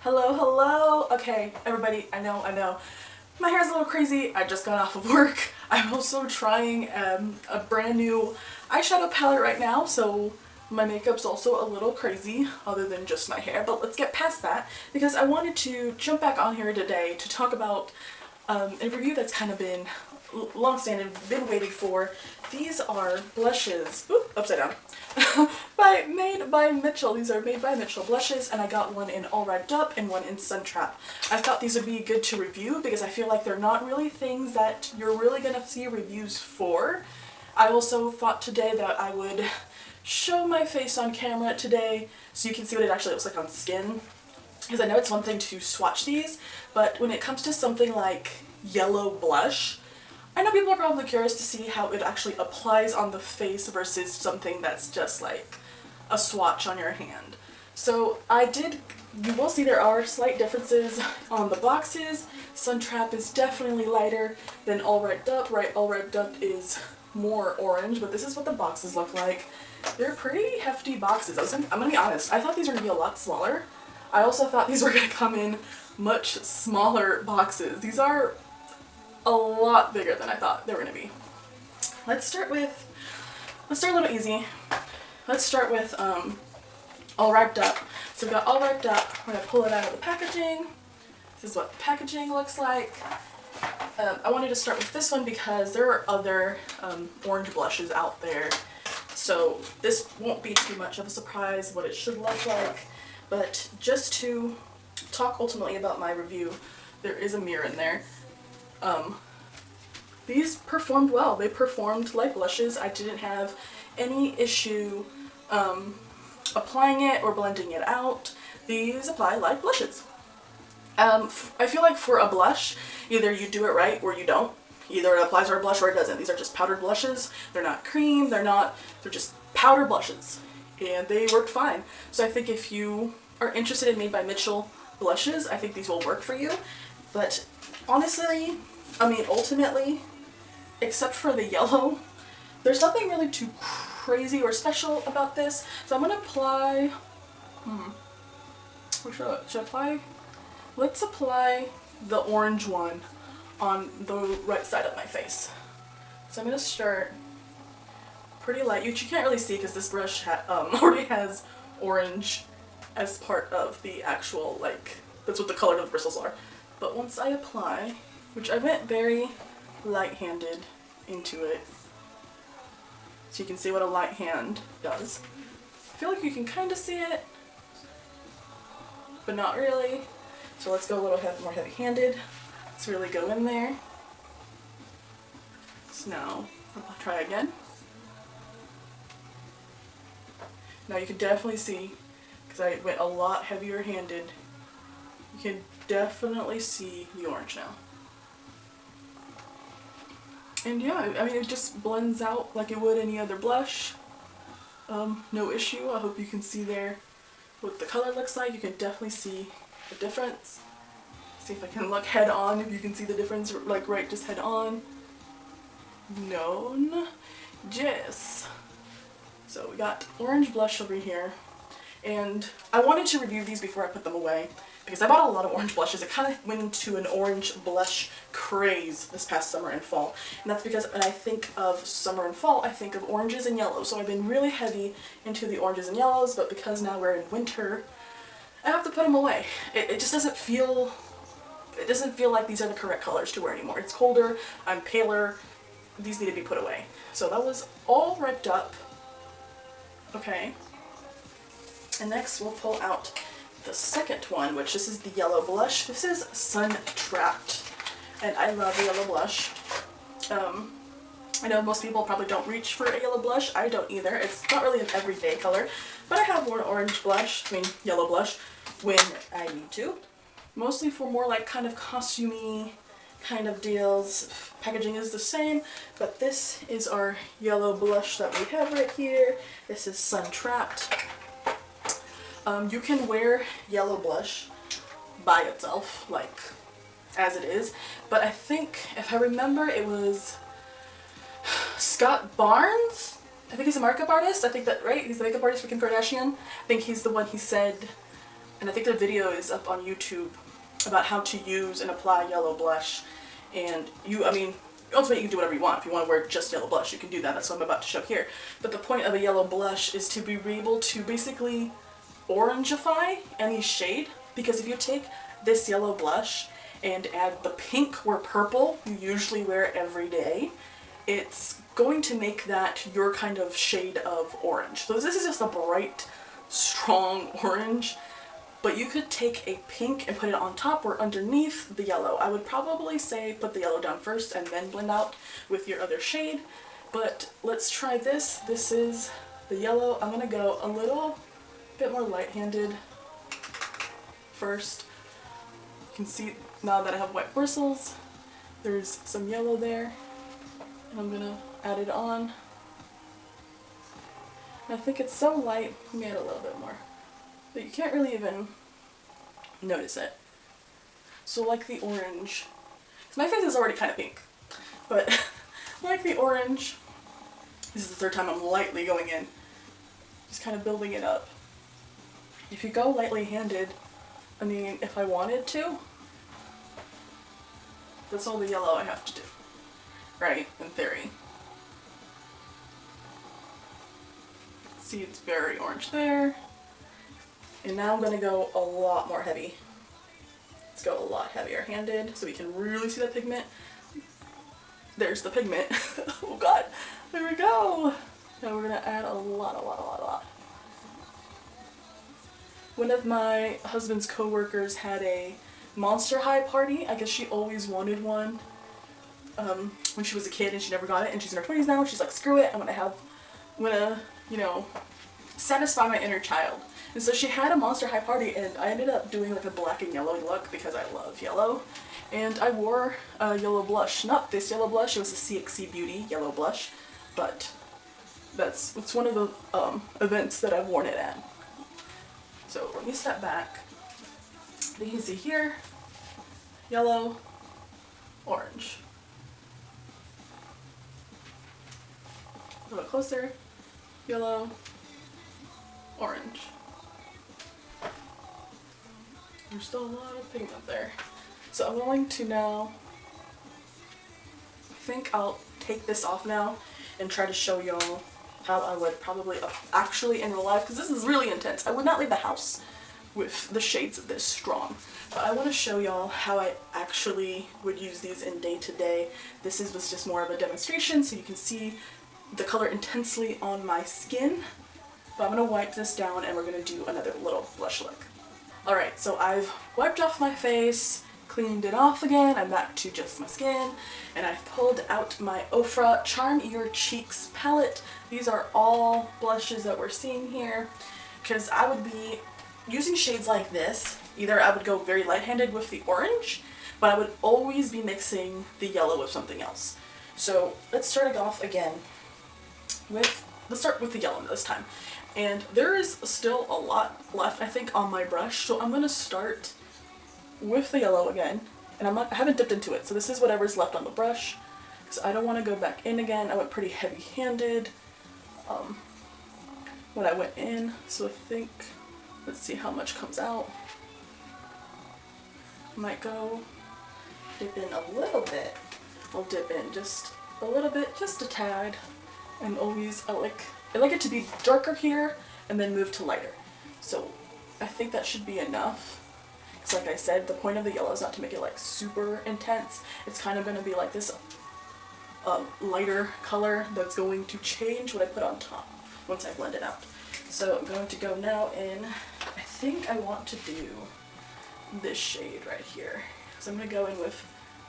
Hello, hello. Okay, everybody, I know. My hair's a little crazy. I just got off of work. I'm also trying a brand new eyeshadow palette right now, so my makeup's also a little crazy other than just my hair. But let's get past that because I wanted to jump back on here today to talk about a review that's kind of been long-standing, been waiting for. These are blushes, upside down, made by Mitchell. These are made by Mitchell blushes, and I got one in All Wrapped Up and one in Suntrap. I thought these would be good to review because I feel like they're not really things that you're really gonna see reviews for. I also thought today that I would show my face on camera today so you can see what it actually looks like on skin. Because I know it's one thing to swatch these, but when it comes to something like yellow blush, I know people are probably curious to see how it actually applies on the face versus something that's just like a swatch on your hand. So you will see there are slight differences on the boxes. Suntrap is definitely lighter than All Wrapped Up. All Wrapped Up is more orange, but this is what the boxes look like. They're pretty hefty boxes. I'm gonna be honest, I thought these were gonna be a lot smaller. I also thought these were gonna come in much smaller boxes. These are a lot bigger than I thought they were gonna be. Let's start a little easy. Let's start with All Wrapped Up. So we've got All Wrapped Up. We're gonna pull it out of the packaging. This is what the packaging looks like. I wanted to start with this one because there are other orange blushes out there. So this won't be too much of a surprise what it should look like. But just to talk ultimately about my review, there is a mirror in there. These performed well. They performed like blushes. I didn't have any issue applying it or blending it out. These apply like blushes. I feel like for a blush, either you do it right or you don't. Either it applies or a blush or it doesn't. These are just powdered blushes. They're not cream. They're just powdered blushes. And they worked fine. So I think if you are interested in Made by Mitchell blushes, I think these will work for you. But honestly, ultimately, except for the yellow, there's nothing really too crazy or special about this. So I'm gonna apply, should I apply? Let's apply the orange one on the right side of my face. So I'm gonna start pretty light. You can't really see because this brush already has orange as part of the actual, that's what the color of the bristles are. But once I apply, which I went very light-handed into it, so you can see what a light hand does. I feel like you can kind of see it, but not really. So let's go a little more heavy-handed. Let's really go in there. So now, I'll try again. Now you can definitely see, because I went a lot heavier handed, you can definitely see the orange now. And yeah, it just blends out like it would any other blush. No issue. I hope you can see there what the color looks like. You can definitely see the difference. See if I can look head on, if you can see the difference, just head on. Known. Yes. So we got orange blush over here, and I wanted to review these before I put them away because I bought a lot of orange blushes. It kind of went into an orange blush craze this past summer and fall, and that's because when I think of summer and fall, I think of oranges and yellows. So I've been really heavy into the oranges and yellows, but because now we're in winter, I have to put them away. It just doesn't feel, like these are the correct colors to wear anymore. It's colder, I'm paler, these need to be put away. So that was All Wrapped Up. Okay, and next we'll pull out the second one, which this is the yellow blush. This is Suntrap, and I love the yellow blush. I know most people probably don't reach for a yellow blush. I don't either. It's not really an everyday color, but I have worn yellow blush when I need to. Mostly for more kind of costumey kind of deals. Packaging is the same, but this is our yellow blush that we have right here. This is Suntrap. You can wear yellow blush by itself, as it is, but I think, if I remember, it was Scott Barnes. I think he's a makeup artist. I think that, right? He's the makeup artist for Kim Kardashian. I think he's the one he said And I think the video is up on YouTube about how to use and apply yellow blush. And I mean, ultimately you can do whatever you want. If you want to wear just yellow blush, you can do that. That's what I'm about to show here. But the point of a yellow blush is to be able to basically orangefy any shade. Because if you take this yellow blush and add the pink or purple you usually wear every day, it's going to make that your kind of shade of orange. So this is just a bright, strong orange. But you could take a pink and put it on top or underneath the yellow. I would probably say put the yellow down first and then blend out with your other shade. But let's try this. This is the yellow. I'm gonna go a little bit more light-handed first. You can see now that I have white bristles, there's some yellow there. And I'm gonna add it on. And I think it's so light, let me add a little bit more. But you can't really even notice it. So like the orange, because my face is already kind of pink, but like the orange, this is the third time I'm lightly going in, just kind of building it up. If you go lightly handed, I mean, if I wanted to, that's all the yellow I have to do, right, in theory. See, it's very orange there. And now I'm going to go a lot more heavy. Let's go a lot heavier handed so we can really see the pigment. There's the pigment. Oh god, there we go. Now we're going to add a lot. One of my husband's co-workers had a Monster High party. I guess she always wanted one when she was a kid and she never got it, and she's in her 20s now. She's like, screw it, I'm gonna, you know, satisfy my inner child. And so she had a Monster High party, and I ended up doing like a black and yellow look because I love yellow. And I wore a yellow blush. Not this yellow blush, it was a CXC Beauty yellow blush, but it's one of the events that I've worn it at. So let me step back. You can see here, yellow, orange. A little bit closer, yellow, orange. There's still a lot of pigment there. So I'm going to now, I think I'll take this off now and try to show y'all how I would probably actually in real life, because this is really intense. I would not leave the house with the shades this strong. But I want to show y'all how I actually would use these in day to day. This was just more of a demonstration so you can see the color intensely on my skin. But I'm going to wipe this down and we're going to do another little blush look. Alright, so I've wiped off my face, cleaned it off again, I'm back to just my skin, and I've pulled out my Ofra Charm Your Cheeks palette. These are all blushes that we're seeing here, because I would be using shades like this. Either I would go very light-handed with the orange, but I would always be mixing the yellow with something else. So let's start it off again with, let's start with the yellow this time. And there is still a lot left, I think, on my brush, so I'm going to start with the yellow again. And I haven't dipped into it, so this is whatever's left on the brush, because I don't want to go back in again. I went pretty heavy-handed when I went in, so I think, let's see how much comes out. Might go dip in a little bit. I'll dip in just a little bit, just a tad, and always I like it to be darker here and then move to lighter. So I think that should be enough. Because like I said, the point of the yellow is not to make it like super intense. It's kind of going to be like this lighter color that's going to change what I put on top once I blend it out. So I'm going to go now in, I think I want to do this shade right here. So I'm going to go in with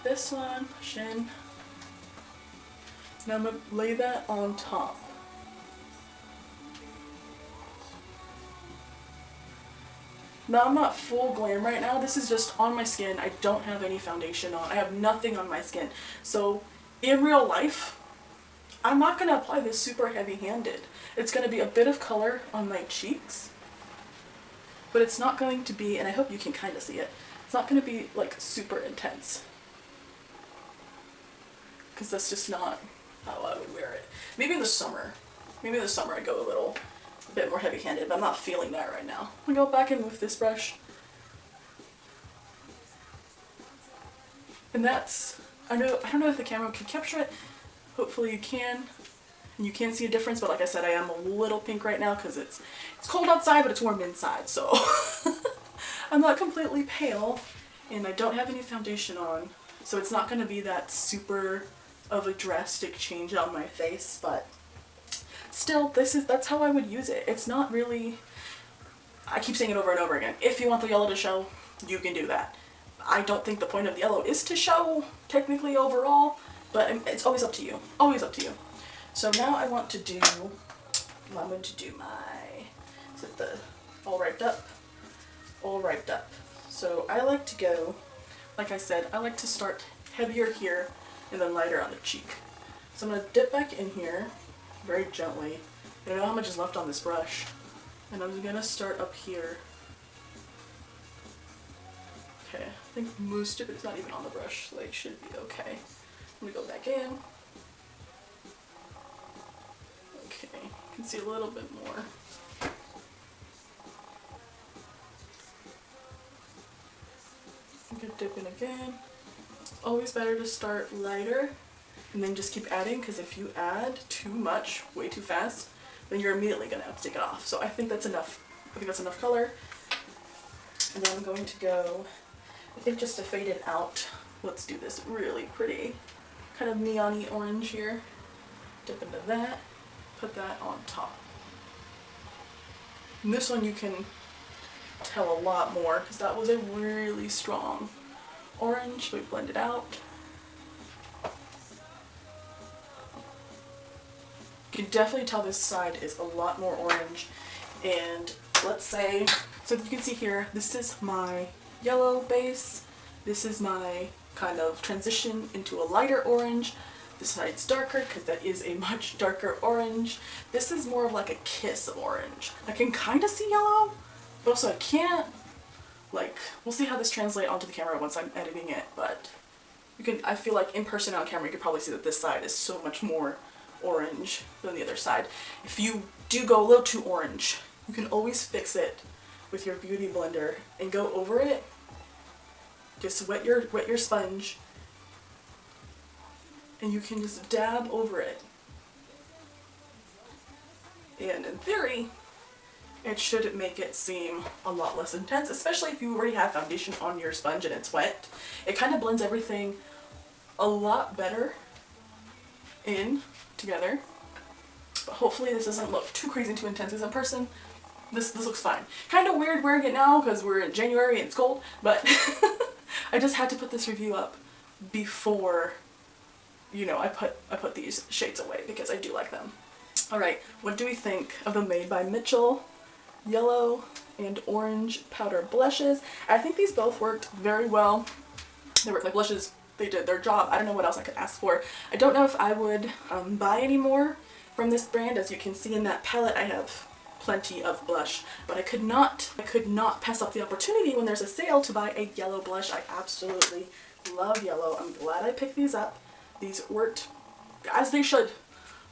this one, push in, and I'm going to lay that on top. Now I'm not full glam right now, this is just on my skin. I don't have any foundation on, I have nothing on my skin. So in real life, I'm not going to apply this super heavy-handed. It's going to be a bit of color on my cheeks, but it's not going to be, and I hope you can kind of see it, it's not going to be like super intense. Because that's just not how I would wear it. Maybe in the summer. Maybe in the summer I go a a bit more heavy-handed, but I'm not feeling that right now. I'm gonna go back in with this brush. And that's, I don't know if the camera can capture it. Hopefully you can. And you can see a difference, but like I said, I am a little pink right now because it's cold outside, but it's warm inside, so I'm not completely pale, and I don't have any foundation on, so it's not going to be that super of a drastic change on my face, but still, that's how I would use it. It's not really, I keep saying it over and over again, if you want the yellow to show, you can do that. I don't think the point of the yellow is to show, technically, overall, but it's always up to you. Always up to you. So now I'm going to do my, is it the all wiped up? All wiped up. So I like to go, like I said, I like to start heavier here and then lighter on the cheek. So I'm going to dip back in here very gently. I don't know how much is left on this brush. And I'm going to start up here. Okay, I think most of it's not even on the brush, so it should be okay. I'm gonna go back in. Okay, you can see a little bit more. I'm gonna dip in again. It's always better to start lighter and then just keep adding, because if you add too much, way too fast, then you're immediately gonna have to take it off. So I think that's enough. I think that's enough color. And then I'm going to go, I think just to fade it out, let's do this really pretty kind of neon-y orange here. Dip into that, put that on top. And this one you can tell a lot more because that was a really strong orange. We blend it out. You can definitely tell this side is a lot more orange. And let's say, so you can see here, this is my yellow base. This is my kind of transition into a lighter orange. This side's darker because that is a much darker orange. This is more of like a kiss of orange. I can kind of see yellow, but also I can't. Like, we'll see how this translates onto the camera once I'm editing it, but you can, I feel like in person on camera you can probably see that this side is so much more orange than the other side. If you do go a little too orange, you can always fix it with your beauty blender and go over it. Just wet your sponge and you can just dab over it. And in theory, it should make it seem a lot less intense, especially if you already have foundation on your sponge and it's wet. It kind of blends everything a lot better in together. But hopefully this doesn't look too crazy and too intense, because in person, this looks fine. Kind of weird wearing it now because we're in January and it's cold, but I just had to put this review up before, you know, I put these shades away because I do like them. Alright, what do we think of the Made by Mitchell yellow and orange powder blushes? I think these both worked very well. They worked like blushes. They did their job. I don't know what else I could ask for. I don't know if I would buy any more from this brand. As you can see in that palette, I have plenty of blush, but I could not pass up the opportunity when there's a sale to buy a yellow blush. I absolutely love yellow. I'm glad I picked these up. These worked as they should.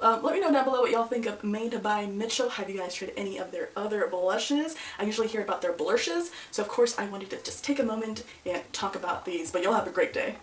Let me know down below what y'all think of Made by Mitchell. Have you guys tried any of their other blushes? I usually hear about their blushes, so of course I wanted to just take a moment and talk about these, but y'all have a great day.